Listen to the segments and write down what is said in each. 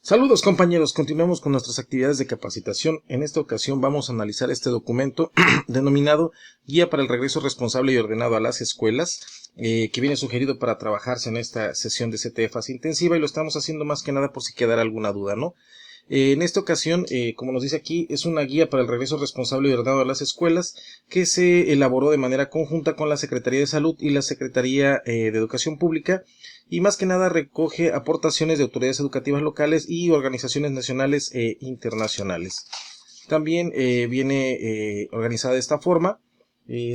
Saludos compañeros, continuamos con nuestras actividades de capacitación. En esta ocasión vamos a analizar este documento denominado Guía para el Regreso Responsable y Ordenado a las Escuelas, que viene sugerido para trabajarse en esta sesión de CTFAS intensiva y lo estamos haciendo más que nada por si quedara alguna duda, ¿no? En esta ocasión, como nos dice aquí, es una guía para el regreso responsable y ordenado a las escuelas que se elaboró de manera conjunta con la Secretaría de Salud y la Secretaría de Educación Pública y más que nada recoge aportaciones de autoridades educativas locales y organizaciones nacionales e internacionales. También viene organizada de esta forma.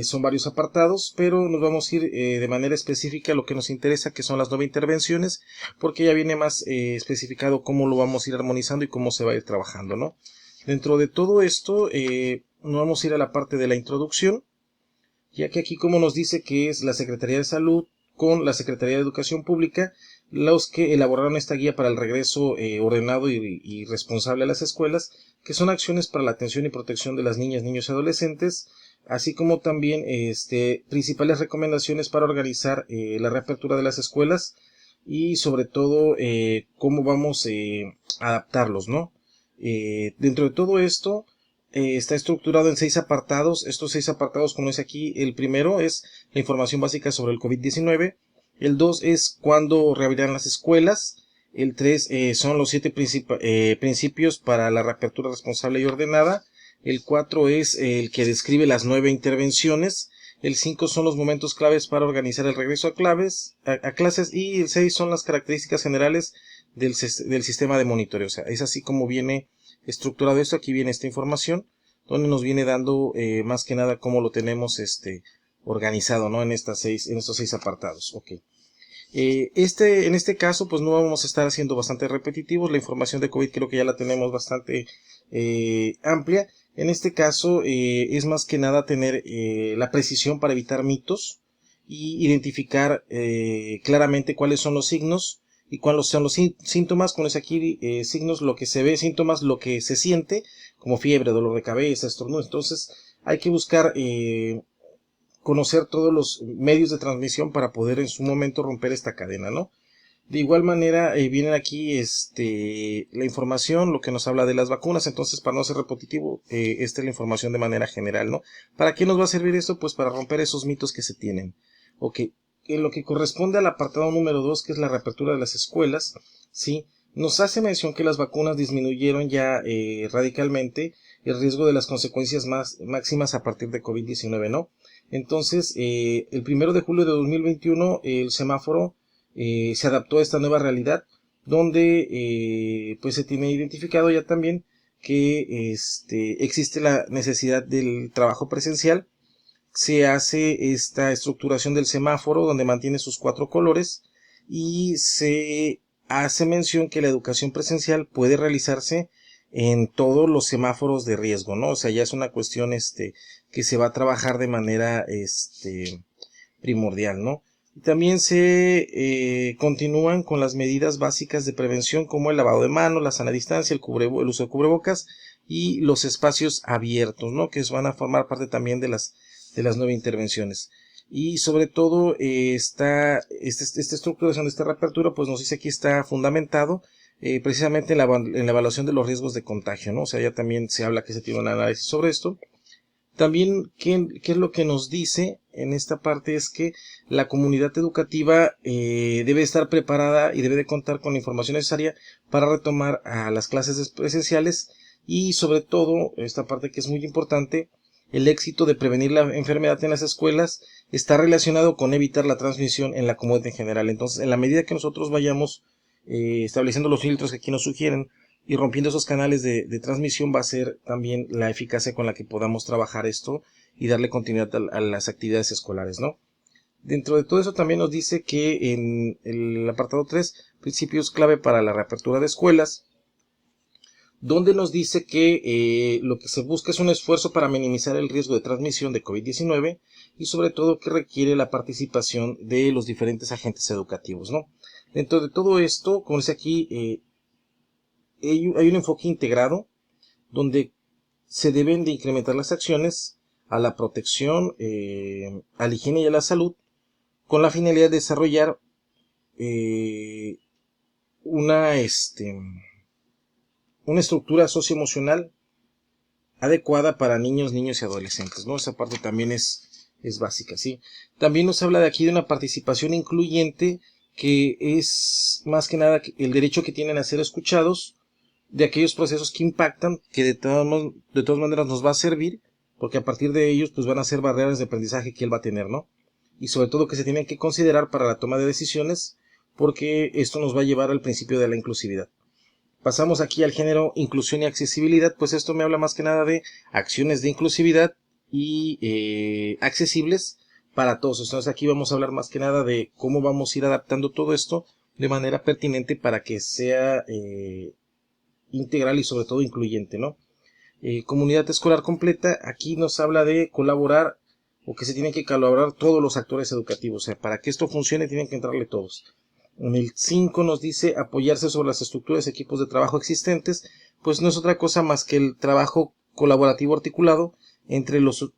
Son varios apartados, pero nos vamos a ir de manera específica a lo que nos interesa, que son las 9 intervenciones, porque ya viene más especificado cómo lo vamos a ir armonizando y cómo se va a ir trabajando, ¿no? Dentro de todo esto, nos vamos a ir a la parte de la introducción, ya que aquí como nos dice que es la Secretaría de Salud con la Secretaría de Educación Pública los que elaboraron esta guía para el regreso ordenado y responsable a las escuelas, que son acciones para la atención y protección de las niñas, niños y adolescentes, así como también principales recomendaciones para organizar la reapertura de las escuelas y sobre todo cómo vamos a adaptarlos, ¿no? Dentro de todo esto está estructurado en 6 apartados. Estos 6 apartados, como es aquí, el primero es la información básica sobre el COVID-19, el 2 es cuándo reabrirán las escuelas, el 3 son los 7 principios para la reapertura responsable y ordenada, el 4 es el que describe las 9 intervenciones, el 5 son los momentos claves para organizar el regreso a clases y el 6 son las características generales del sistema de monitoreo. O sea, es así como viene estructurado esto. Aquí viene esta información donde nos viene dando más que nada cómo lo tenemos organizado, ¿no? En estos 6 apartados. Ok. En este caso, pues no vamos a estar haciendo bastante repetitivos. La información de COVID creo que ya la tenemos bastante amplia. En este caso, es más que nada tener la precisión para evitar mitos y identificar claramente cuáles son los signos y cuáles son los síntomas. Con aquí signos, lo que se ve, síntomas, lo que se siente, como fiebre, dolor de cabeza, estornudo. Entonces, hay que buscar conocer todos los medios de transmisión para poder en su momento romper esta cadena, ¿no? De igual manera, vienen aquí la información, lo que nos habla de las vacunas. Entonces, para no ser repetitivo, esta es la información de manera general, ¿no? ¿Para qué nos va a servir esto? Pues para romper esos mitos que se tienen. Ok, en lo que corresponde al apartado número 2, que es la reapertura de las escuelas, ¿sí? Nos hace mención que las vacunas disminuyeron ya radicalmente el riesgo de las consecuencias máximas a partir de COVID-19, ¿no? Entonces, el 1 de julio de 2021, el semáforo se adaptó a esta nueva realidad, donde pues se tiene identificado ya también que existe la necesidad del trabajo presencial. Se hace esta estructuración del semáforo donde mantiene sus 4 colores y se hace mención que la educación presencial puede realizarse en todos los semáforos de riesgo, ¿no? O sea, ya es una cuestión que se va a trabajar de manera primordial, ¿no? Y también se continúan con las medidas básicas de prevención como el lavado de manos, la sana distancia, el uso de cubrebocas y los espacios abiertos, ¿no? Que van a formar parte también de las 9 intervenciones. Y sobre todo esta estructuración de esta reapertura, pues nos dice aquí está fundamentado precisamente en la evaluación de los riesgos de contagio, ¿no? O sea, ya también se habla que se tiene un análisis sobre esto. También, ¿qué es lo que nos dice en esta parte? Es que la comunidad educativa debe estar preparada y debe de contar con la información necesaria para retomar a las clases presenciales y sobre todo, esta parte que es muy importante, el éxito de prevenir la enfermedad en las escuelas está relacionado con evitar la transmisión en la comunidad en general. Entonces, en la medida que nosotros vayamos estableciendo los filtros que aquí nos sugieren y rompiendo esos canales de transmisión, va a ser también la eficacia con la que podamos trabajar esto y darle continuidad a las actividades escolares, ¿no? Dentro de todo eso también nos dice que en el apartado 3, principios clave para la reapertura de escuelas, donde nos dice que lo que se busca es un esfuerzo para minimizar el riesgo de transmisión de COVID-19 y sobre todo que requiere la participación de los diferentes agentes educativos, ¿no? Dentro de todo esto, como dice aquí, hay un enfoque integrado donde se deben de incrementar las acciones a la protección, a la higiene y a la salud con la finalidad de desarrollar una una estructura socioemocional adecuada para niños, niños y adolescentes, ¿no? Esa parte también es básica, ¿sí? También nos habla de aquí de una participación incluyente, que es más que nada el derecho que tienen a ser escuchados de aquellos procesos que impactan, que de todas maneras nos va a servir, porque a partir de ellos pues van a ser barreras de aprendizaje que él va a tener, ¿no? Y sobre todo que se tienen que considerar para la toma de decisiones, porque esto nos va a llevar al principio de la inclusividad. Pasamos aquí al género inclusión y accesibilidad, pues esto me habla más que nada de acciones de inclusividad y accesibles para todos. Entonces aquí vamos a hablar más que nada de cómo vamos a ir adaptando todo esto de manera pertinente para que sea integral y sobre todo incluyente, ¿no? Comunidad escolar completa, aquí nos habla de colaborar o que se tienen que colaborar todos los actores educativos. O sea, para que esto funcione tienen que entrarle todos. En el 5 nos dice apoyarse sobre las estructuras y equipos de trabajo existentes, pues no es otra cosa más que el trabajo colaborativo articulado entre los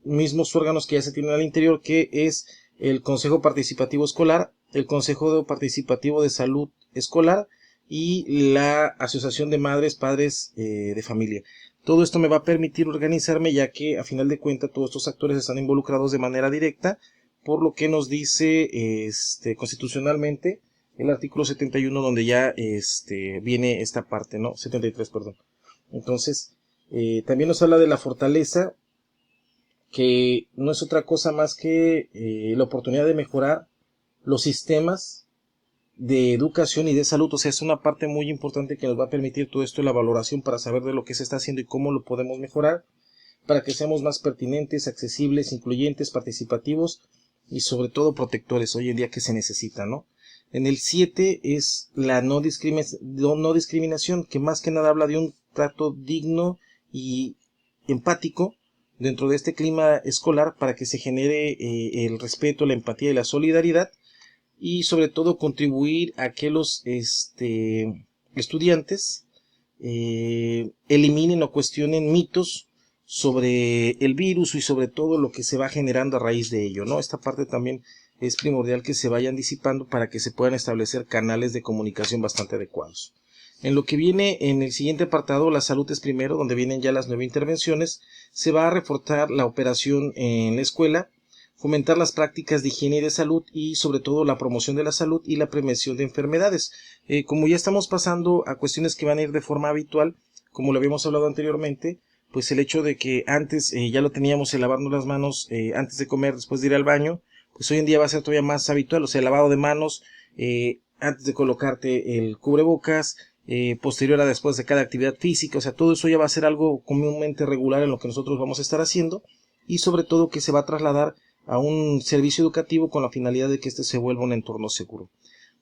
mismos órganos que ya se tienen al interior, que es el Consejo Participativo Escolar, el Consejo Participativo de Salud Escolar y la Asociación de Madres, Padres de Familia. Todo esto me va a permitir organizarme, ya que a final de cuentas todos estos actores están involucrados de manera directa, por lo que nos dice constitucionalmente el artículo 71, donde ya viene esta parte, ¿no? 73, perdón. Entonces, también nos habla de la fortaleza, que no es otra cosa más que la oportunidad de mejorar los sistemas de educación y de salud. O sea, es una parte muy importante que nos va a permitir todo esto, la valoración para saber de lo que se está haciendo y cómo lo podemos mejorar, para que seamos más pertinentes, accesibles, incluyentes, participativos y sobre todo protectores hoy en día, que se necesita, ¿no? En el 7 es la no discriminación, que más que nada habla de un trato digno y empático dentro de este clima escolar, para que se genere el respeto, la empatía y la solidaridad, y sobre todo contribuir a que los estudiantes eliminen o cuestionen mitos sobre el virus y sobre todo lo que se va generando a raíz de ello, ¿no? Esta parte también es primordial, que se vayan disipando para que se puedan establecer canales de comunicación bastante adecuados. En lo que viene en el siguiente apartado, la salud es primero, donde vienen ya las 9 intervenciones, se va a reforzar la operación en la escuela, fomentar las prácticas de higiene y de salud y sobre todo la promoción de la salud y la prevención de enfermedades. Como ya estamos pasando a cuestiones que van a ir de forma habitual, como lo habíamos hablado anteriormente, pues el hecho de que antes ya lo teníamos, el lavarnos las manos antes de comer, después de ir al baño, pues hoy en día va a ser todavía más habitual. O sea, el lavado de manos antes de colocarte el cubrebocas, posterior a después de cada actividad física. O sea, todo eso ya va a ser algo comúnmente regular en lo que nosotros vamos a estar haciendo, y sobre todo que se va a trasladar a un servicio educativo con la finalidad de que este se vuelva un entorno seguro.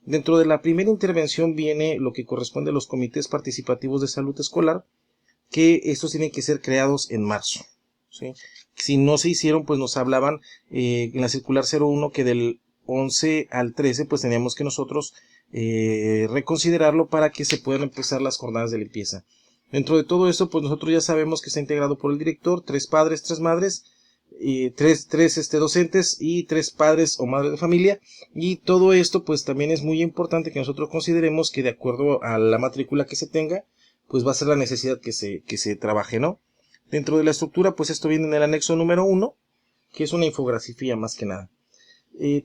Dentro de la primera intervención viene lo que corresponde a los comités participativos de salud escolar, que estos tienen que ser creados en marzo, ¿sí? Si no se hicieron, pues nos hablaban en la circular 01 que del 11 al 13 pues teníamos que nosotros reconsiderarlo para que se puedan empezar las jornadas de limpieza. Dentro de todo esto, pues nosotros ya sabemos que está integrado por el director, 3 padres, 3 madres, tres docentes y 3 padres o madres de familia. Y todo esto pues también es muy importante que nosotros consideremos que de acuerdo a la matrícula que se tenga, pues va a ser la necesidad que se trabaje, ¿no? Dentro de la estructura, pues esto viene en el anexo número 1, que es una infografía más que nada.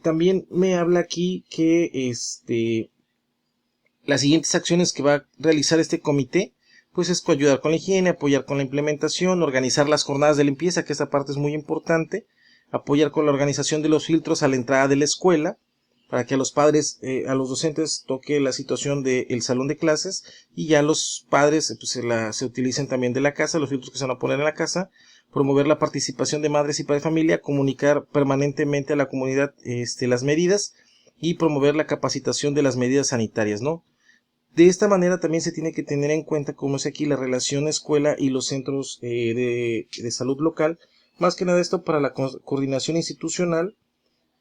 También me habla aquí que las siguientes acciones que va a realizar este comité, pues es ayudar con la higiene, apoyar con la implementación, organizar las jornadas de limpieza, que esa parte es muy importante, apoyar con la organización de los filtros a la entrada de la escuela, para que a los padres, a los docentes toque la situación del salón de clases, y ya los padres pues, se utilicen también de la casa, los filtros que se van a poner en la casa, promover la participación de madres y padres de familia, comunicar permanentemente a la comunidad las medidas y promover la capacitación de las medidas sanitarias, ¿no? De esta manera también se tiene que tener en cuenta, como es aquí, la relación escuela y los centros de salud local, más que nada esto para la coordinación institucional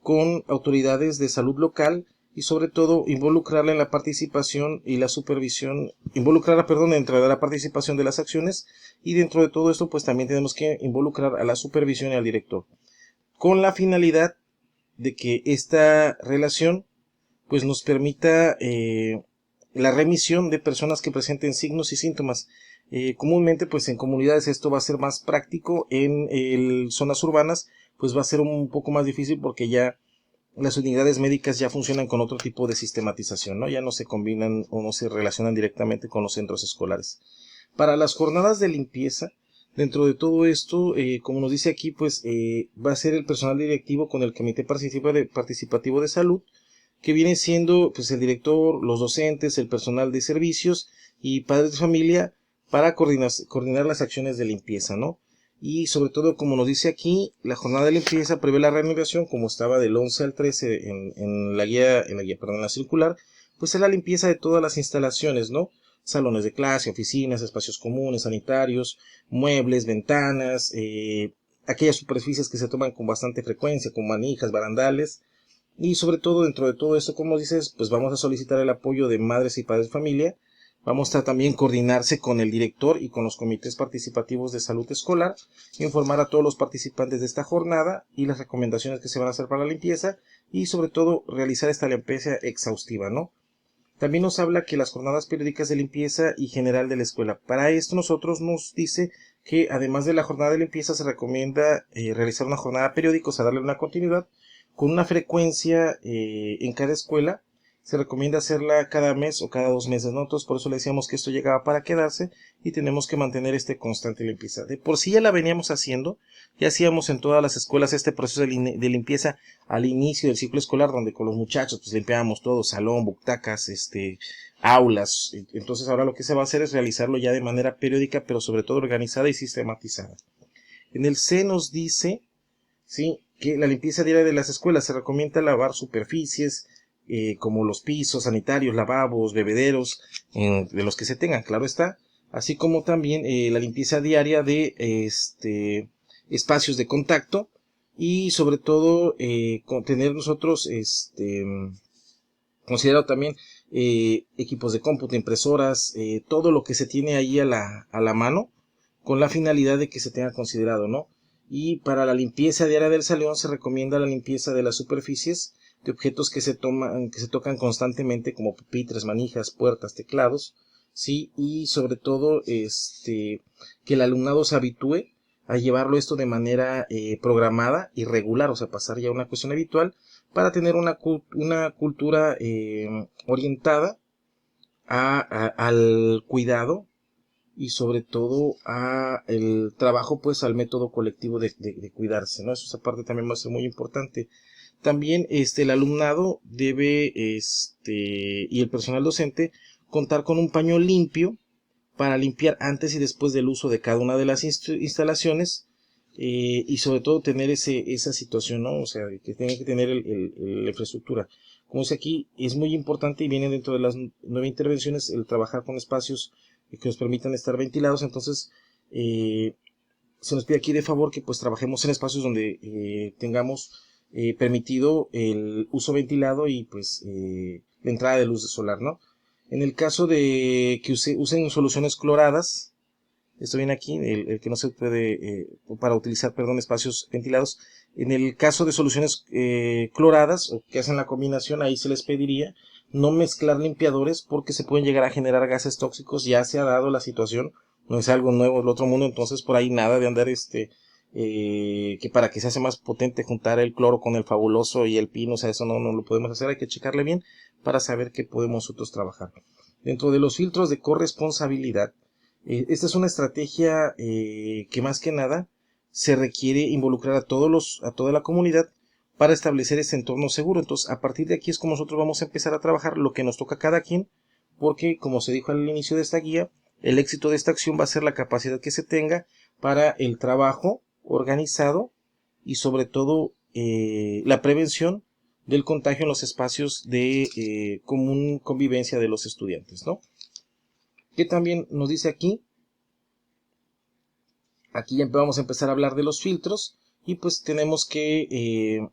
con autoridades de salud local y sobre todo involucrarla en la participación y la supervisión, dentro de la participación de las acciones, y dentro de todo esto pues también tenemos que involucrar a la supervisión y al director, con la finalidad de que esta relación pues nos permita la remisión de personas que presenten signos y síntomas. Comúnmente, pues en comunidades esto va a ser más práctico, en zonas urbanas pues va a ser un poco más difícil porque ya las unidades médicas ya funcionan con otro tipo de sistematización, ¿no? Ya no se combinan o no se relacionan directamente con los centros escolares. Para las jornadas de limpieza, dentro de todo esto, como nos dice aquí, pues va a ser el personal directivo con el Comité Participativo de Salud, que viene siendo pues el director, los docentes, el personal de servicios y padres de familia para coordinar las acciones de limpieza, ¿no? Y sobre todo, como nos dice aquí, la jornada de limpieza prevé la reanudación, como estaba del 11 al 13 en la guía, perdón, en la circular, pues es la limpieza de todas las instalaciones, ¿no? Salones de clase, oficinas, espacios comunes, sanitarios, muebles, ventanas, aquellas superficies que se toman con bastante frecuencia, como manijas, barandales, y sobre todo dentro de todo esto, como dices, pues vamos a solicitar el apoyo de madres y padres de familia. Vamos a también coordinarse con el director y con los comités participativos de salud escolar, informar a todos los participantes de esta jornada y las recomendaciones que se van a hacer para la limpieza y sobre todo realizar esta limpieza exhaustiva, ¿no? También nos habla que las jornadas periódicas de limpieza y general de la escuela. Para esto nosotros nos dice que además de la jornada de limpieza se recomienda realizar una jornada periódica, o sea, darle una continuidad con una frecuencia en cada escuela. Se recomienda hacerla cada mes o cada 2 meses, ¿no? Entonces por eso le decíamos que esto llegaba para quedarse y tenemos que mantener este constante limpieza. De por sí ya la veníamos haciendo, ya hacíamos en todas las escuelas este proceso de limpieza al inicio del ciclo escolar, donde con los muchachos pues limpiábamos todo, salón, butacas, aulas. Entonces ahora lo que se va a hacer es realizarlo ya de manera periódica, pero sobre todo organizada y sistematizada. En el C nos dice, sí, que la limpieza diaria de las escuelas se recomienda lavar superficies, como los pisos, sanitarios, lavabos, bebederos, de los que se tengan, claro está, así como también la limpieza diaria de espacios de contacto y sobre todo tener nosotros considerado también equipos de cómputo, impresoras, todo lo que se tiene ahí a la mano con la finalidad de que se tenga considerado, ¿no? Y para la limpieza diaria del salón se recomienda la limpieza de las superficies de objetos que se tocan constantemente, como pupitres, manijas, puertas, teclados, sí, y sobre todo que el alumnado se habitúe a llevarlo esto de manera programada y regular, o sea, pasar ya a una cuestión habitual para tener una cultura orientada al cuidado y sobre todo a el trabajo, pues al método colectivo de cuidarse, ¿no? Eso, esa parte también va a ser muy importante. También el alumnado debe y el personal docente contar con un paño limpio para limpiar antes y después del uso de cada una de las instalaciones, y sobre todo tener esa situación, ¿no? O sea, que tiene que tener la infraestructura. Como dice aquí, es muy importante y viene dentro de las 9 intervenciones el trabajar con espacios que nos permitan estar ventilados. Entonces se nos pide aquí de favor que pues trabajemos en espacios donde tengamos permitido el uso ventilado y pues la entrada de luz solar, ¿no? En el caso de que usen soluciones cloradas, esto viene aquí, el que no se puede, para utilizar, perdón, espacios ventilados. En el caso de soluciones cloradas, o que hacen la combinación, ahí se les pediría no mezclar limpiadores porque se pueden llegar a generar gases tóxicos. Ya se ha dado la situación, no es algo nuevo del otro mundo, entonces por ahí nada de andar que para que se hace más potente juntar el cloro con el fabuloso y el pino, o sea, eso no lo podemos hacer, hay que checarle bien para saber qué podemos nosotros trabajar. Dentro de los filtros de corresponsabilidad, esta es una estrategia que más que nada se requiere involucrar a toda la comunidad para establecer ese entorno seguro. Entonces, a partir de aquí es como nosotros vamos a empezar a trabajar lo que nos toca a cada quien, porque como se dijo al inicio de esta guía, el éxito de esta acción va a ser la capacidad que se tenga para el trabajo organizado y sobre todo la prevención del contagio en los espacios de común convivencia de los estudiantes, ¿no? Que también nos dice aquí ya vamos a empezar a hablar de los filtros y pues tenemos que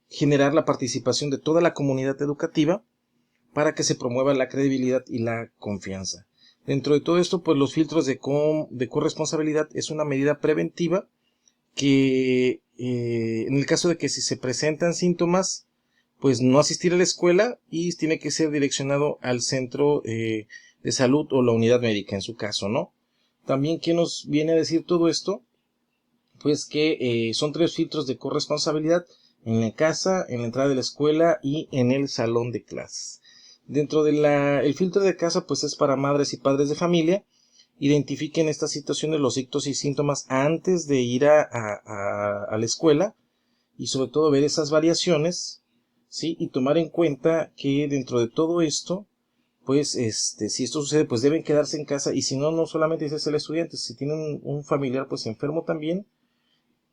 generar la participación de toda la comunidad educativa para que se promueva la credibilidad y la confianza. Dentro de todo esto, pues los filtros de corresponsabilidad es una medida preventiva que en el caso de que si se presentan síntomas, pues no asistir a la escuela y tiene que ser direccionado al centro de salud o la unidad médica en su caso, ¿no? También, ¿qué nos viene a decir todo esto? Pues que son 3 filtros de corresponsabilidad: en la casa, en la entrada de la escuela y en el salón de clases. Dentro de el filtro de casa, pues es para madres y padres de familia. Identifiquen estas situaciones, los signos y síntomas antes de ir a la escuela, y sobre todo ver esas variaciones, ¿sí? Y tomar en cuenta que dentro de todo esto, pues si esto sucede, pues deben quedarse en casa, y si no, no solamente es el estudiante, si tienen un familiar pues enfermo también,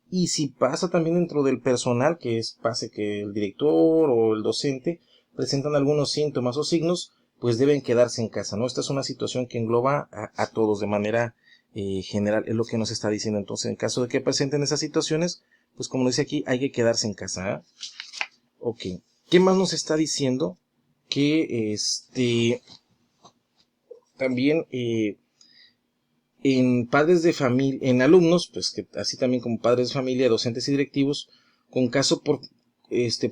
y si pasa también dentro del personal, pase que el director o el docente presentan algunos síntomas o signos, pues deben quedarse en casa, ¿no? Esta es una situación que engloba a todos de manera general, es lo que nos está diciendo. Entonces, en caso de que presenten esas situaciones, pues como dice aquí, hay que quedarse en casa, ¿eh? Ok. ¿Qué más nos está diciendo? Que también en padres de familia, en alumnos, pues que así también como padres de familia, docentes y directivos, con caso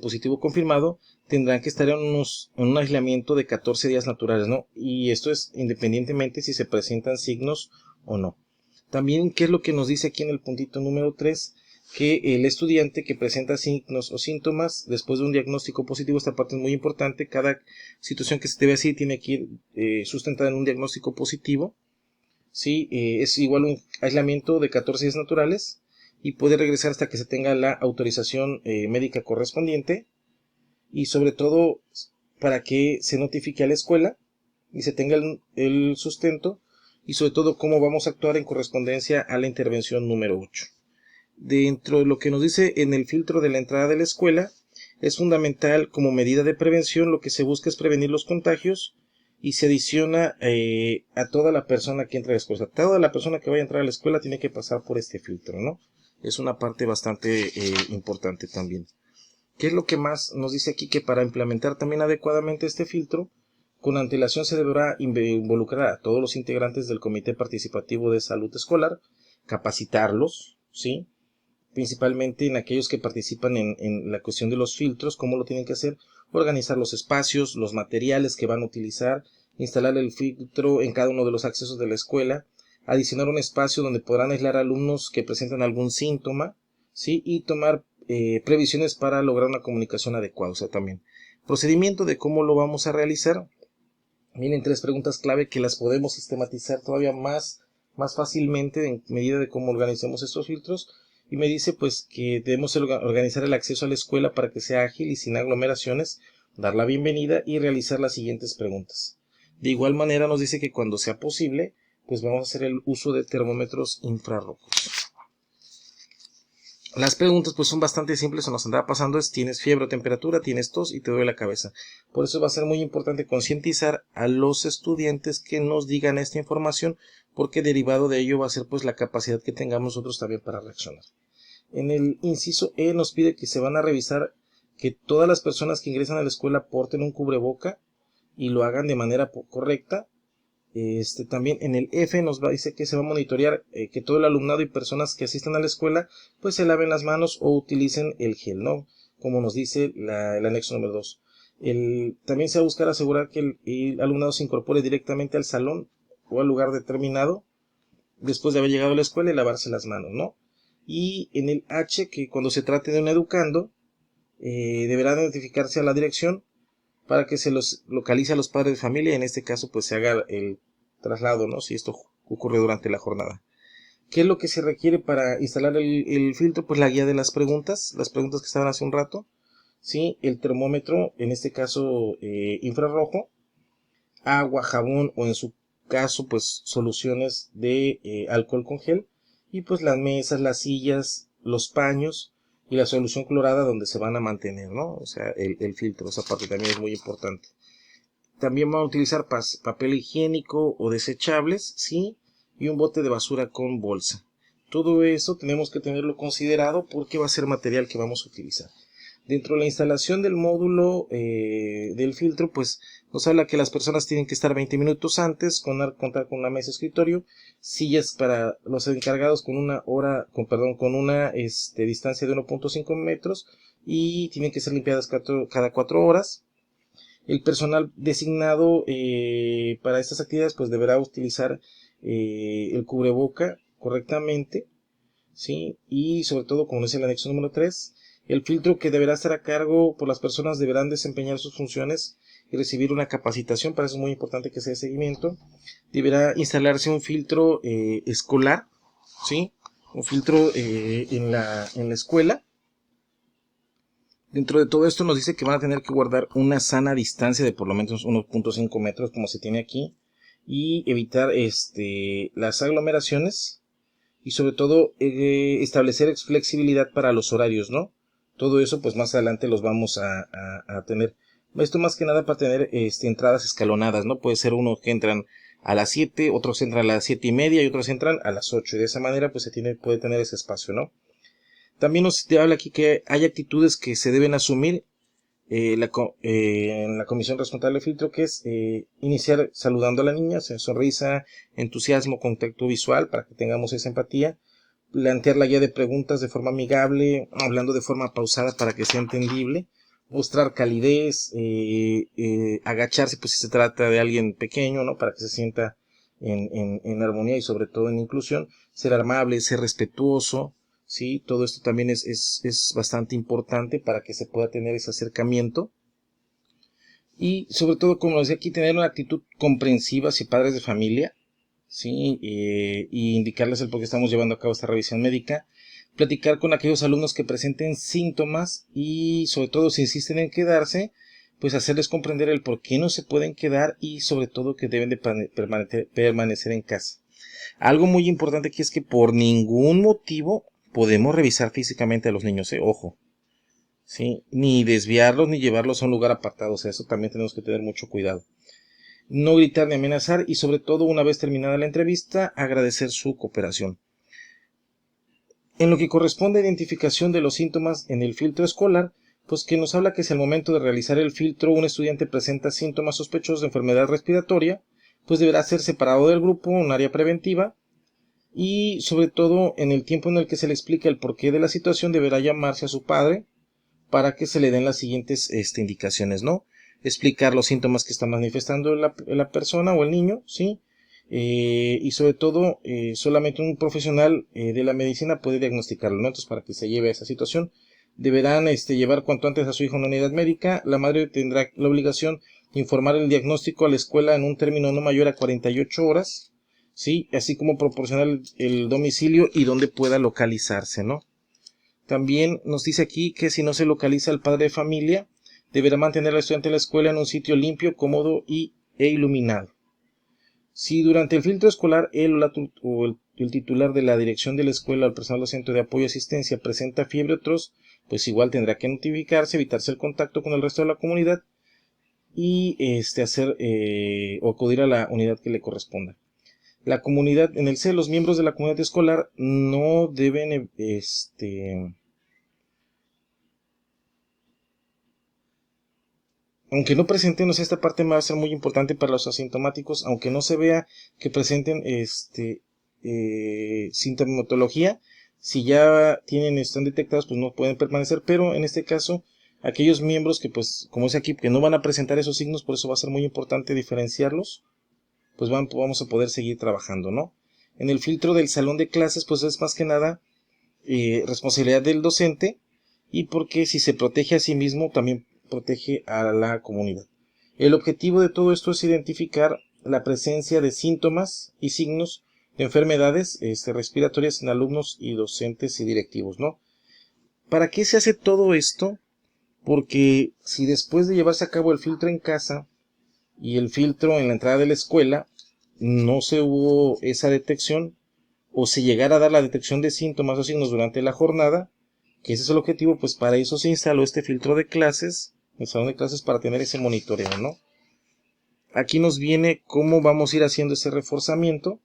positivo confirmado, tendrán que estar en un aislamiento de 14 días naturales, ¿no? Y esto es independientemente si se presentan signos o no. También, ¿qué es lo que nos dice aquí en el puntito número 3? Que el estudiante que presenta signos o síntomas después de un diagnóstico positivo, esta parte es muy importante, cada situación que se debe así tiene que ir sustentada en un diagnóstico positivo, ¿sí? Es igual un aislamiento de 14 días naturales y puede regresar hasta que se tenga la autorización médica correspondiente, y sobre todo para que se notifique a la escuela y se tenga el sustento, y sobre todo cómo vamos a actuar en correspondencia a la intervención número 8. Dentro de lo que nos dice en el filtro de la entrada de la escuela, es fundamental como medida de prevención, lo que se busca es prevenir los contagios, y se adiciona a toda la persona que entra a la escuela. Toda la persona que vaya a entrar a la escuela tiene que pasar por este filtro, ¿no? Es una parte bastante importante también. ¿Qué es lo que más nos dice aquí? Que para implementar también adecuadamente este filtro, con antelación se deberá involucrar a todos los integrantes del Comité Participativo de Salud Escolar, capacitarlos, ¿sí? Principalmente en aquellos que participan en la cuestión de los filtros, cómo lo tienen que hacer, organizar los espacios, los materiales que van a utilizar, instalar el filtro en cada uno de los accesos de la escuela, adicionar un espacio donde podrán aislar alumnos que presentan algún síntoma, ¿sí? Y tomar previsiones para lograr una comunicación adecuada. O sea, también procedimiento de cómo lo vamos a realizar. Miren, 3 preguntas clave que las podemos sistematizar todavía más fácilmente en medida de cómo organicemos estos filtros. Y me dice pues que debemos organizar el acceso a la escuela para que sea ágil y sin aglomeraciones, dar la bienvenida y realizar las siguientes preguntas. De igual manera nos dice que cuando sea posible, pues vamos a hacer el uso de termómetros infrarrojos. Las preguntas pues son bastante simples, o nos andaba pasando es: ¿tienes fiebre o temperatura? ¿Tienes tos y te duele la cabeza? Por eso va a ser muy importante concientizar a los estudiantes que nos digan esta información, porque derivado de ello va a ser pues la capacidad que tengamos nosotros también para reaccionar. En el inciso E nos pide que se van a revisar que todas las personas que ingresan a la escuela porten un cubreboca y lo hagan de manera correcta. También en el F dice que se va a monitorear que todo el alumnado y personas que asistan a la escuela pues se laven las manos o utilicen el gel, ¿no? Como nos dice el anexo número 2. También se va a buscar asegurar que el alumnado se incorpore directamente al salón o al lugar determinado después de haber llegado a la escuela y lavarse las manos, ¿no? Y en el H, que cuando se trate de un educando, deberá notificarse a la dirección para que se los localice a los padres de familia, y en este caso pues se haga el traslado, ¿no? Si esto ocurre durante la jornada. ¿Qué es lo que se requiere para instalar el filtro? Pues la guía de las preguntas que estaban hace un rato, ¿sí? El termómetro, en este caso infrarrojo, agua, jabón o en su caso pues soluciones de alcohol con gel, y pues las mesas, las sillas, los paños y la solución clorada donde se van a mantener, ¿no? O sea, el filtro, esa parte también es muy importante. También van a utilizar papel higiénico o desechables, ¿sí? Y un bote de basura con bolsa. Todo eso tenemos que tenerlo considerado porque va a ser material que vamos a utilizar. Dentro de la instalación del módulo del filtro, pues nos habla que las personas tienen que estar 20 minutos antes, contar con una mesa escritorio, sillas para los encargados con una distancia de 1.5 metros, y tienen que ser limpiadas cada 4 horas. El personal designado para estas actividades pues deberá utilizar el cubreboca correctamente, ¿sí? Y sobre todo, como dice el anexo número 3, el filtro que deberá estar a cargo por las personas deberán desempeñar sus funciones y recibir una capacitación. Para eso es muy importante que se dé seguimiento. Deberá instalarse un filtro escolar, ¿sí? Un filtro en la escuela. Dentro de todo esto nos dice que van a tener que guardar una sana distancia de por lo menos 1.5 metros, como se tiene aquí, y evitar las aglomeraciones, y sobre todo establecer flexibilidad para los horarios, ¿no? Todo eso pues más adelante los vamos a tener. Esto más que nada para tener entradas escalonadas, ¿no? Puede ser unos que entran a las 7, otros entran a las 7:30 y otros entran a las 8, y de esa manera pues puede tener ese espacio, ¿no? También nos habla aquí que hay actitudes que se deben asumir en la comisión responsable de filtro, que es iniciar saludando a la niña, sonrisa, entusiasmo, contacto visual, para que tengamos esa empatía, plantear la guía de preguntas de forma amigable, hablando de forma pausada para que sea entendible, mostrar calidez, agacharse pues si se trata de alguien pequeño, ¿no? Para que se sienta en armonía y sobre todo en inclusión, ser amable, ser respetuoso, ¿sí? Todo esto también es bastante importante para que se pueda tener ese acercamiento. Y sobre todo, como decía aquí, tener una actitud comprensiva si padres de familia, ¿sí? Y indicarles el por qué estamos llevando a cabo esta revisión médica. Platicar con aquellos alumnos que presenten síntomas y sobre todo si insisten en quedarse, pues hacerles comprender el por qué no se pueden quedar y sobre todo que deben de permanecer en casa. Algo muy importante aquí es que por ningún motivo podemos revisar físicamente a los niños, ojo, ¿sí? Ni desviarlos ni llevarlos a un lugar apartado, o sea, eso también tenemos que tener mucho cuidado. No gritar ni amenazar y sobre todo, una vez terminada la entrevista, agradecer su cooperación. En lo que corresponde a identificación de los síntomas en el filtro escolar, pues que nos habla que si al momento de realizar el filtro un estudiante presenta síntomas sospechosos de enfermedad respiratoria, pues deberá ser separado del grupo, un área preventiva, y sobre todo en el tiempo en el que se le explica el porqué de la situación deberá llamarse a su padre para que se le den las siguientes indicaciones, ¿no? Explicar los síntomas que está manifestando la persona o el niño, ¿sí? Y sobre todo solamente un profesional de la medicina puede diagnosticarlo, ¿no? Entonces, para que se lleve a esa situación deberán llevar cuanto antes a su hijo a una unidad médica. La madre tendrá la obligación de informar el diagnóstico a la escuela en un término no mayor a 48 horas, ¿sí? Así como proporcionar el domicilio y donde pueda localizarse, ¿no? También nos dice aquí que si no se localiza el padre de familia, deberá mantener al estudiante en la escuela en un sitio limpio, cómodo e iluminado. Si durante el filtro escolar el titular de la dirección de la escuela o el personal docente de apoyo y asistencia presenta fiebre o tos, pues igual tendrá que notificarse, evitarse el contacto con el resto de la comunidad y o acudir a la unidad que le corresponda. La comunidad, en el C, los miembros de la comunidad escolar no deben aunque no presenten, esta parte va a ser muy importante para los asintomáticos, aunque no se vea que presenten sintomatología, si ya están detectados, pues no pueden permanecer, pero en este caso, aquellos miembros que, pues, como es aquí, que no van a presentar esos signos, por eso va a ser muy importante diferenciarlos, pues vamos a poder seguir trabajando, ¿no? En el filtro del salón de clases, pues es más que nada responsabilidad del docente, y porque si se protege a sí mismo, también protege a la comunidad. El objetivo de todo esto es identificar la presencia de síntomas y signos de enfermedades respiratorias en alumnos y docentes y directivos, ¿no? ¿Para qué se hace todo esto? Porque si después de llevarse a cabo el filtro en casa y el filtro en la entrada de la escuela no se hubo esa detección, o se llegara a dar la detección de síntomas o signos durante la jornada, que ese es el objetivo, pues para eso se instaló este filtro de clases, el salón de clases, para tener ese monitoreo, ¿no? Aquí nos viene cómo vamos a ir haciendo ese reforzamiento.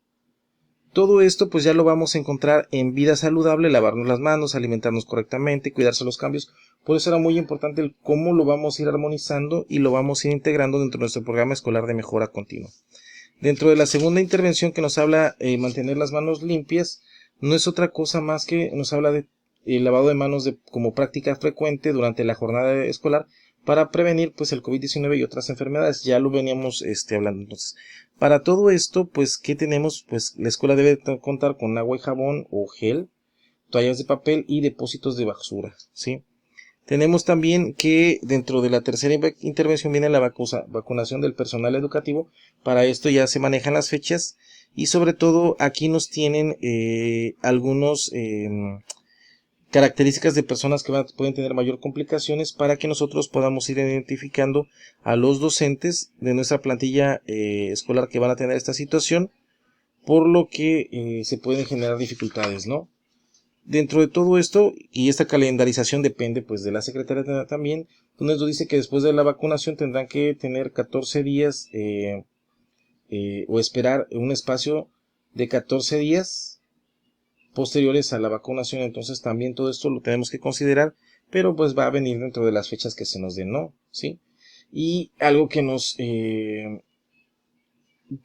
Todo esto pues ya lo vamos a encontrar en Vida Saludable, lavarnos las manos, alimentarnos correctamente, cuidarse los cambios. Por eso era muy importante el cómo lo vamos a ir armonizando y lo vamos a ir integrando dentro de nuestro programa escolar de mejora continua. Dentro de la segunda intervención que nos habla mantener las manos limpias, no es otra cosa más que nos habla de el lavado de manos como práctica frecuente durante la jornada escolar para prevenir pues el COVID-19 y otras enfermedades. Ya lo veníamos hablando. Entonces, para todo esto, pues, ¿qué tenemos? Pues la escuela debe contar con agua y jabón o gel, toallas de papel y depósitos de basura, ¿sí? Tenemos también que dentro de la tercera intervención viene la vacunación del personal educativo. Para esto ya se manejan las fechas y sobre todo aquí nos tienen algunos características de personas que pueden tener mayor complicaciones para que nosotros podamos ir identificando a los docentes de nuestra plantilla escolar que van a tener esta situación, por lo que se pueden generar dificultades, ¿no? Dentro de todo esto, y esta calendarización depende pues de la secretaria también, donde nos dice que después de la vacunación tendrán que tener 14 días o esperar un espacio de 14 días posteriores a la vacunación. Entonces también todo esto lo tenemos que considerar, pero pues va a venir dentro de las fechas que se nos den, ¿no? ¿Sí? Y algo que nos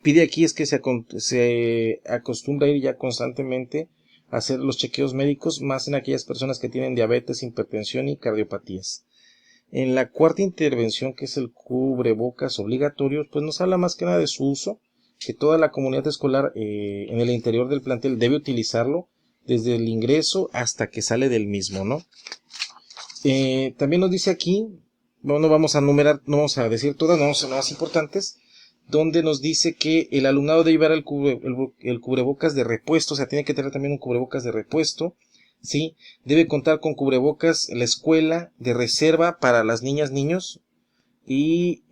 pide aquí es que se acostumbra a ir ya constantemente a hacer los chequeos médicos, más en aquellas personas que tienen diabetes, hipertensión y cardiopatías. En la cuarta intervención, que es el cubrebocas obligatorio, pues nos habla más que nada de su uso, que toda la comunidad escolar en el interior del plantel debe utilizarlo desde el ingreso hasta que sale del mismo, ¿no? También nos dice aquí, no vamos a numerar, no vamos a decir todas, no vamos a las importantes, donde nos dice que el alumnado debe llevar el cubrebocas de repuesto, o sea, tiene que tener también un cubrebocas de repuesto, ¿sí? Debe contar con cubrebocas en la escuela de reserva para las niñas, niños, y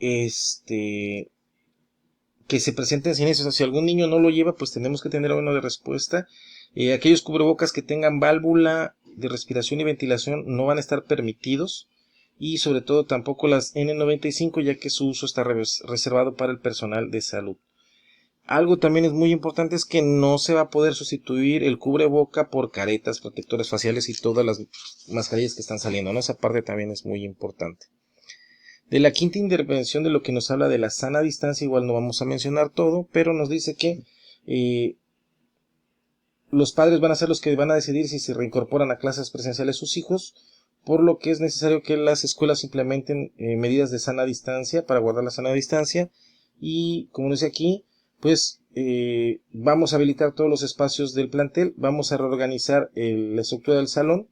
que se presenten sin eso. O sea, si algún niño no lo lleva, pues tenemos que tener uno de respuesta. Aquellos cubrebocas que tengan válvula de respiración y ventilación no van a estar permitidos. Y sobre todo tampoco las N95, ya que su uso está reservado para el personal de salud. Algo también es muy importante es que no se va a poder sustituir el cubreboca por caretas, protectores faciales y todas las mascarillas que están saliendo, ¿no? Esa parte también es muy importante. De la quinta intervención, de lo que nos habla de la sana distancia, igual no vamos a mencionar todo, pero nos dice que los padres van a ser los que van a decidir si se reincorporan a clases presenciales sus hijos, por lo que es necesario que las escuelas implementen medidas de sana distancia para guardar la sana distancia. Y como dice aquí, pues vamos a habilitar todos los espacios del plantel, vamos a reorganizar la estructura del salón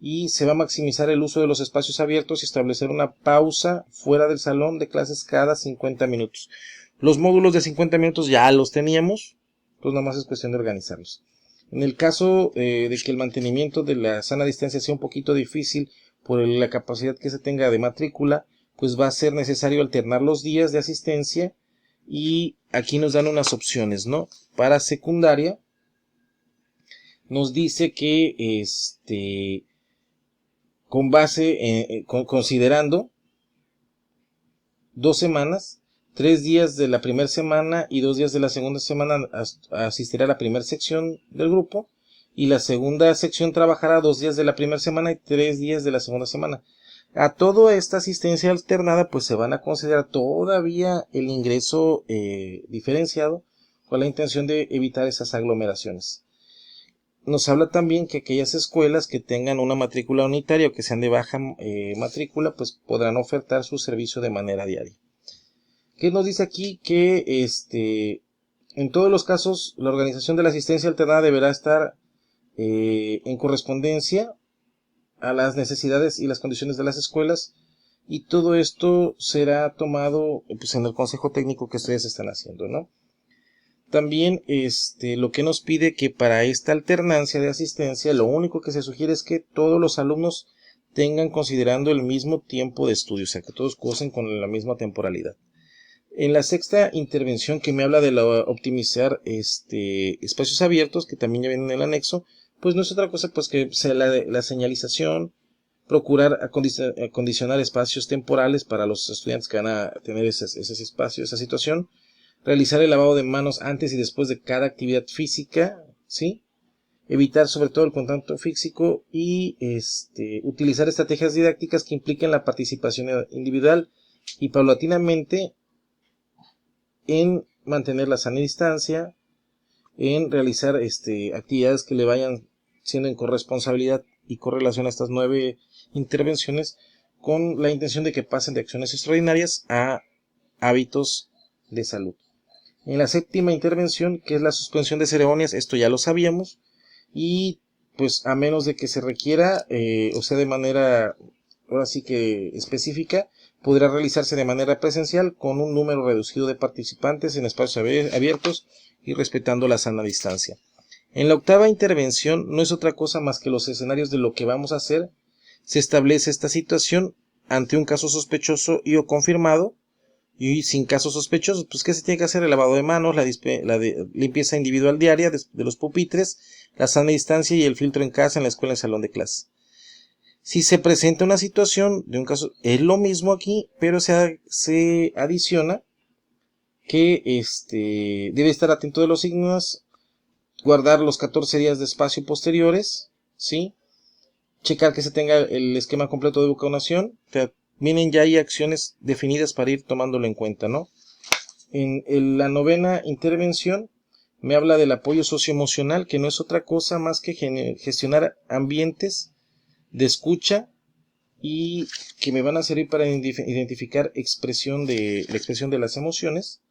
y se va a maximizar el uso de los espacios abiertos y establecer una pausa fuera del salón de clases cada 50 minutos. Los módulos de 50 minutos ya los teníamos, pues nada más es cuestión de organizarlos. En el caso de que el mantenimiento de la sana distancia sea un poquito difícil por la capacidad que se tenga de matrícula, pues va a ser necesario alternar los días de asistencia y aquí nos dan unas opciones, ¿no? Para secundaria nos dice que con base, considerando 2 semanas, 3 días de la primera semana y 2 días de la segunda semana asistirá a la primera sección del grupo y la segunda sección trabajará 2 días de la primera semana y 3 días de la segunda semana. A toda esta asistencia alternada pues se van a considerar todavía el ingreso diferenciado con la intención de evitar esas aglomeraciones. Nos habla también que aquellas escuelas que tengan una matrícula unitaria o que sean de baja matrícula, pues podrán ofertar su servicio de manera diaria. ¿Qué nos dice aquí? Que en todos los casos la organización de la asistencia alternada deberá estar en correspondencia a las necesidades y las condiciones de las escuelas, y todo esto será tomado pues en el consejo técnico que ustedes están haciendo, ¿no? También lo que nos pide que para esta alternancia de asistencia lo único que se sugiere es que todos los alumnos tengan considerando el mismo tiempo de estudio, o sea que todos gocen con la misma temporalidad. En la sexta intervención, que me habla de optimizar espacios abiertos, que también ya viene en el anexo, pues no es otra cosa pues que sea la señalización, procurar acondicionar espacios temporales para los estudiantes que van a tener ese espacio, esa situación, realizar el lavado de manos antes y después de cada actividad física, ¿sí? Evitar sobre todo el contacto físico y utilizar estrategias didácticas que impliquen la participación individual y paulatinamente en mantener la sana distancia, en realizar actividades que le vayan siendo en corresponsabilidad y correlaciona estas 9 intervenciones con la intención de que pasen de acciones extraordinarias a hábitos de salud. En la séptima intervención, que es la suspensión de ceremonias, esto ya lo sabíamos, y pues a menos de que se requiera, o sea de manera ahora sí que específica, podrá realizarse de manera presencial con un número reducido de participantes en espacios abiertos y respetando la sana distancia. En la octava intervención no es otra cosa más que los escenarios de lo que vamos a hacer. Se establece esta situación ante un caso sospechoso y o confirmado, y sin casos sospechosos, pues ¿qué se tiene que hacer? El lavado de manos, la limpieza individual diaria de los pupitres, la sana distancia y el filtro en casa, en la escuela, en el salón de clases. Si se presenta una situación de un caso, es lo mismo aquí, pero se adiciona que debe estar atento de los signos, guardar los 14 días de espacio posteriores, ¿sí? Checar que se tenga el esquema completo de vacunación. Vienen ya ahí acciones definidas para ir tomándolo en cuenta, ¿no? En la novena intervención me habla del apoyo socioemocional, que no es otra cosa más que gestionar ambientes de escucha y que me van a servir para identificar la expresión de las emociones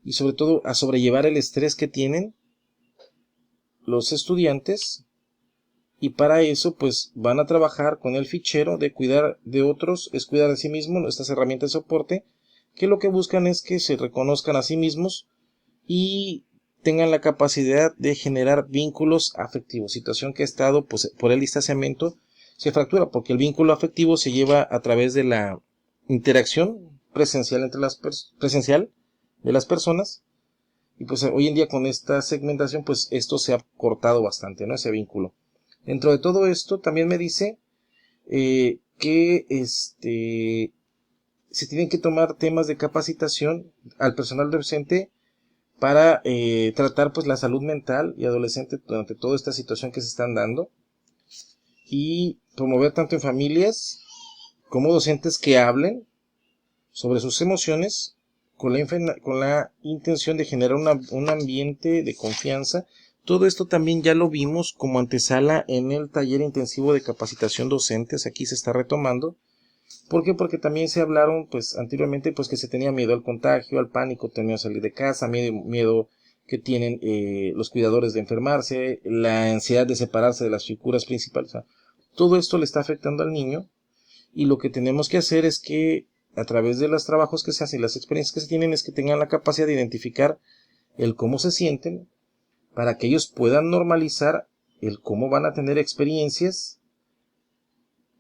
y sobre todo a sobrellevar el estrés que tienen los estudiantes. Y para eso pues van a trabajar con el fichero de cuidar de otros, es cuidar de sí mismo, estas herramientas de soporte, que lo que buscan es que se reconozcan a sí mismos y tengan la capacidad de generar vínculos afectivos, situación que ha estado pues por el distanciamiento se fractura, porque el vínculo afectivo se lleva a través de la interacción presencial presencial de las personas, y pues hoy en día con esta segmentación pues esto se ha cortado bastante, ¿no? Ese vínculo. Dentro de todo esto también me dice que se tienen que tomar temas de capacitación al personal docente para tratar pues la salud mental y adolescente durante toda esta situación que se están dando, y promover tanto en familias como docentes que hablen sobre sus emociones con la intención de generar un ambiente de confianza. Todo esto también ya lo vimos como antesala en el taller intensivo de capacitación docentes. Aquí se está retomando. ¿Por qué? Porque también se hablaron pues anteriormente pues que se tenía miedo al contagio, al pánico, temor a salir de casa, miedo que tienen los cuidadores de enfermarse, la ansiedad de separarse de las figuras principales. O sea, todo esto le está afectando al niño, y lo que tenemos que hacer es que a través de los trabajos que se hacen y las experiencias que se tienen es que tengan la capacidad de identificar el cómo se sienten para que ellos puedan normalizar el cómo van a tener experiencias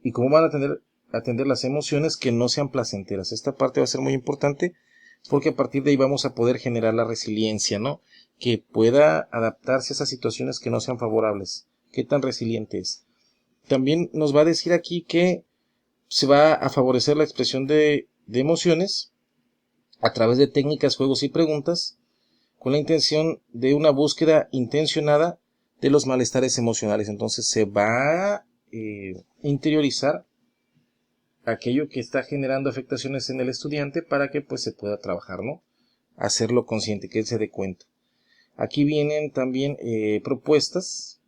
y cómo van a atender las emociones que no sean placenteras. Esta parte va a ser muy importante porque a partir de ahí vamos a poder generar la resiliencia, ¿no? Que pueda adaptarse a esas situaciones que no sean favorables. ¿Qué tan resiliente es? También nos va a decir aquí que se va a favorecer la expresión de emociones a través de técnicas, juegos y preguntas con la intención de una búsqueda intencionada de los malestares emocionales. Entonces se va a interiorizar aquello que está generando afectaciones en el estudiante para que pues se pueda trabajar, ¿no? Hacerlo consciente, que él se dé cuenta. Aquí vienen también propuestas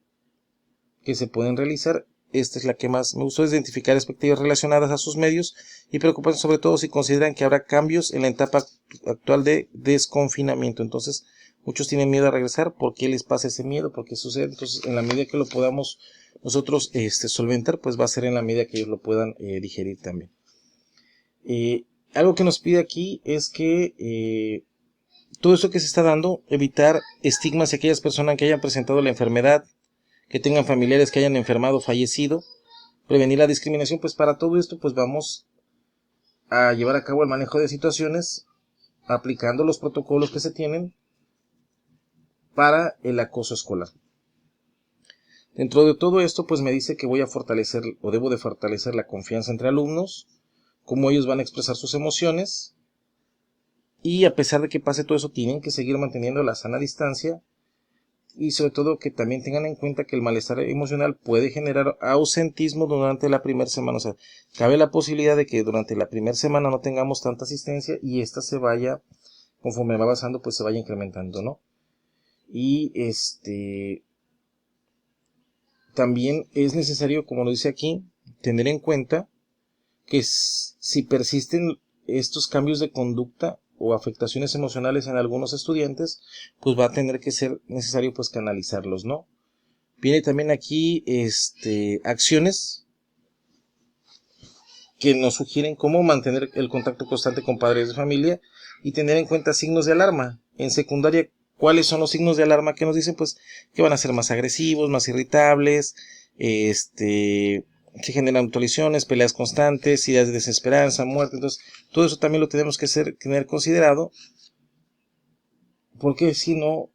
que se pueden realizar. Esta es la que más me gustó, es identificar expectativas relacionadas a sus medios y preocuparse sobre todo si consideran que habrá cambios en la etapa actual de desconfinamiento. Entonces, muchos tienen miedo a regresar. ¿Por qué les pasa ese miedo? ¿Por qué sucede? Entonces, en la medida que lo podamos nosotros solventar, pues va a ser en la medida que ellos lo puedan digerir también. Algo que nos pide aquí es que todo eso que se está dando, evitar estigmas de aquellas personas que hayan presentado la enfermedad, que tengan familiares que hayan enfermado o fallecido, prevenir la discriminación. Pues para todo esto pues vamos a llevar a cabo el manejo de situaciones aplicando los protocolos que se tienen para el acoso escolar. Dentro de todo esto pues me dice que voy a fortalecer o debo de fortalecer la confianza entre alumnos, cómo ellos van a expresar sus emociones, y a pesar de que pase todo eso tienen que seguir manteniendo la sana distancia. Y sobre todo que también tengan en cuenta que el malestar emocional puede generar ausentismo durante la primera semana. O sea, cabe la posibilidad de que durante la primera semana no tengamos tanta asistencia y esta se vaya, conforme va avanzando, pues se vaya incrementando, ¿no? Y también es necesario, como lo dice aquí, tener en cuenta que si persisten estos cambios de conducta o afectaciones emocionales en algunos estudiantes, pues va a tener que ser necesario pues canalizarlos, ¿no? Viene también aquí acciones que nos sugieren cómo mantener el contacto constante con padres de familia y tener en cuenta signos de alarma. En secundaria, ¿cuáles son los signos de alarma que nos dicen? Pues que van a ser más agresivos, más irritables, que generan autolesiones, peleas constantes, ideas de desesperanza, muerte. Entonces, todo eso también lo tenemos que tener considerado, porque si no,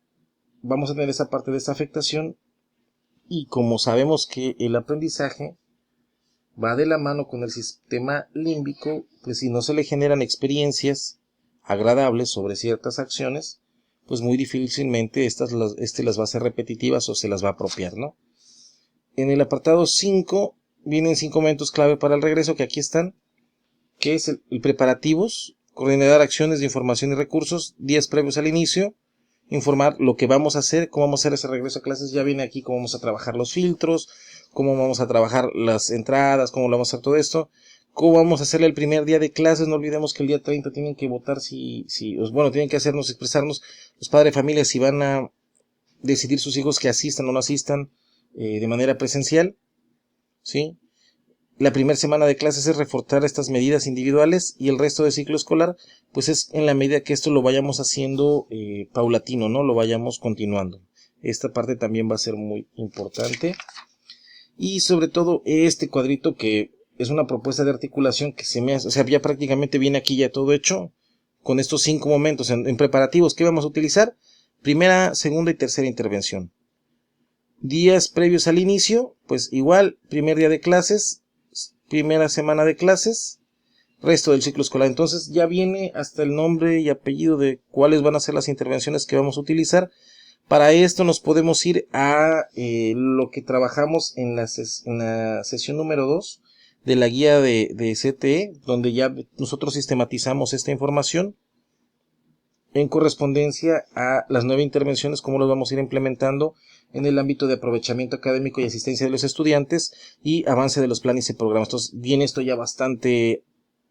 vamos a tener esa parte de esta afectación. Y como sabemos que el aprendizaje va de la mano con el sistema límbico, pues si no se le generan experiencias agradables sobre ciertas acciones, pues muy difícilmente las va a hacer repetitivas o se las va a apropiar, ¿no? En el apartado 5 vienen 5 momentos clave para el regreso, que aquí están, que es el preparativos, coordinar acciones de información y recursos, días previos al inicio, informar lo que vamos a hacer, cómo vamos a hacer ese regreso a clases. Ya viene aquí cómo vamos a trabajar los filtros, cómo vamos a trabajar las entradas, cómo lo vamos a hacer todo esto, cómo vamos a hacer el primer día de clases. No olvidemos que el día 30 tienen que votar tienen que expresarnos los padres de familia si van a decidir sus hijos que asistan o no asistan de manera presencial, ¿sí? La primera semana de clases es reforzar estas medidas individuales, y el resto del ciclo escolar pues es en la medida que esto lo vayamos haciendo paulatino, ¿no? Lo vayamos continuando. Esta parte también va a ser muy importante. Y sobre todo este cuadrito, que es una propuesta de articulación que se me hace, o sea, ya prácticamente viene aquí ya todo hecho con estos 5 momentos en preparativos. ¿Qué vamos a utilizar? Primera, segunda y tercera intervención. Días previos al inicio, pues igual, primer día de clases, primera semana de clases, resto del ciclo escolar. Entonces ya viene hasta el nombre y apellido de cuáles van a ser las intervenciones que vamos a utilizar. Para esto nos podemos ir a lo que trabajamos en la sesión número 2 de la guía de CTE, donde ya nosotros sistematizamos esta información en correspondencia a las 9 intervenciones, cómo los vamos a ir implementando en el ámbito de aprovechamiento académico y asistencia de los estudiantes y avance de los planes y programas. Entonces viene esto ya bastante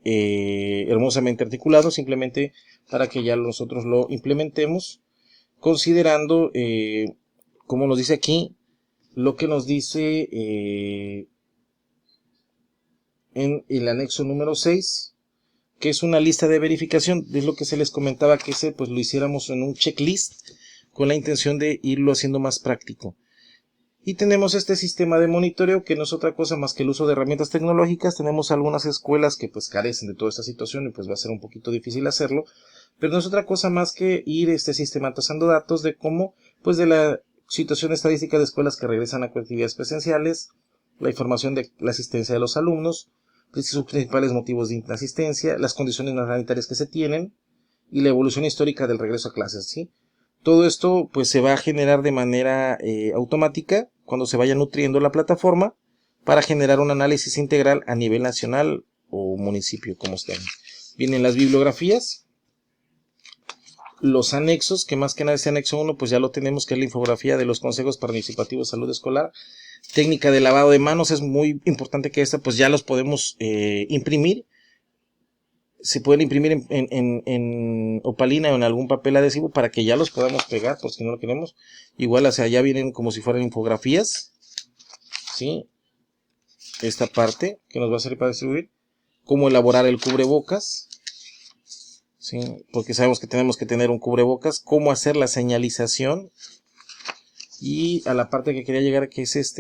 hermosamente articulado, simplemente para que ya nosotros lo implementemos, considerando, como nos dice aquí, lo que nos dice en el anexo número 6, que es una lista de verificación. Es lo que se les comentaba, que pues lo hiciéramos en un checklist con la intención de irlo haciendo más práctico. Y tenemos este sistema de monitoreo, que no es otra cosa más que el uso de herramientas tecnológicas. Tenemos algunas escuelas que pues carecen de toda esta situación y pues va a ser un poquito difícil hacerlo, pero no es otra cosa más que ir sistematizando datos de cómo, pues de la situación estadística de escuelas que regresan a actividades presenciales, la información de la asistencia de los alumnos, sus principales motivos de inasistencia, las condiciones sanitarias que se tienen y la evolución histórica del regreso a clases, ¿sí? Todo esto pues se va a generar de manera automática cuando se vaya nutriendo la plataforma, para generar un análisis integral a nivel nacional o municipio, como estén. Vienen las bibliografías, los anexos, que más que nada ese anexo 1 pues ya lo tenemos, que es la infografía de los consejos participativos de salud escolar. Técnica de lavado de manos, es muy importante que esta pues ya los podemos imprimir. Se pueden imprimir en opalina o en algún papel adhesivo para que ya los podamos pegar, por si no lo queremos. Igual, o sea, ya vienen como si fueran infografías, ¿sí? Esta parte que nos va a servir para distribuir. Cómo elaborar el cubrebocas, ¿sí? Porque sabemos que tenemos que tener un cubrebocas. Cómo hacer la señalización. Y a la parte que quería llegar, que es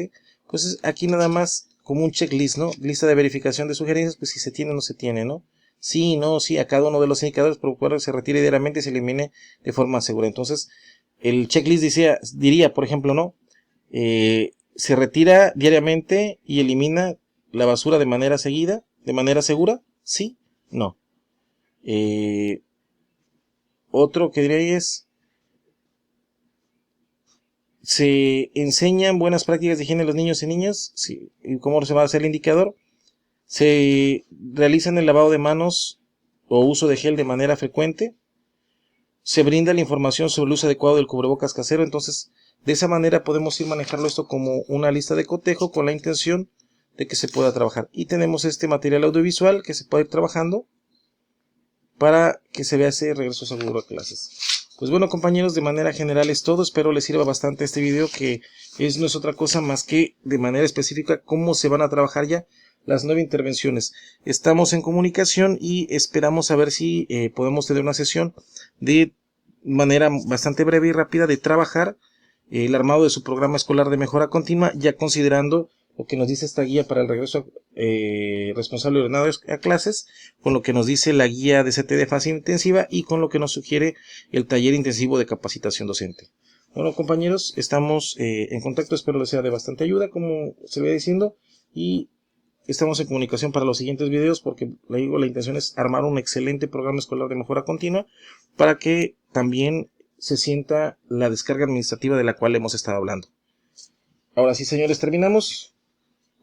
pues aquí nada más como un checklist, ¿no? Lista de verificación de sugerencias, pues si se tiene o no se tiene, ¿no? Sí, no, sí, a cada uno de los indicadores, procurar que se retire diariamente y se elimine de forma segura. Entonces, el checklist diría, por ejemplo, ¿no? Se retira diariamente y elimina la basura de manera seguida, de manera segura, sí, no. Otro que diría es: se enseñan buenas prácticas de higiene a los niños y niñas, sí, y cómo se va a hacer el indicador. Se realizan el lavado de manos o uso de gel de manera frecuente. Se brinda la información sobre el uso adecuado del cubrebocas casero. Entonces, De esa manera podemos ir manejando esto como una lista de cotejo con la intención de que se pueda trabajar. Y tenemos este material audiovisual que se puede ir trabajando para que se vea ese regreso seguro a clases. Pues bueno, compañeros, de manera general es todo. Espero les sirva bastante este video, que no es otra cosa más que de manera específica cómo se van a trabajar ya las 9 intervenciones. Estamos en comunicación y esperamos a ver si podemos tener una sesión de manera bastante breve y rápida de trabajar el armado de su programa escolar de mejora continua, ya considerando lo que nos dice esta guía para el regreso responsable y ordenado a clases, con lo que nos dice la guía de CT de fase intensiva y con lo que nos sugiere el taller intensivo de capacitación docente. Bueno, compañeros, estamos en contacto, espero les sea de bastante ayuda, como se ve diciendo, y estamos en comunicación para los siguientes videos, porque le digo, la intención es armar un excelente programa escolar de mejora continua para que también se sienta la descarga administrativa de la cual hemos estado hablando. Ahora sí, señores, terminamos.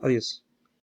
Adiós.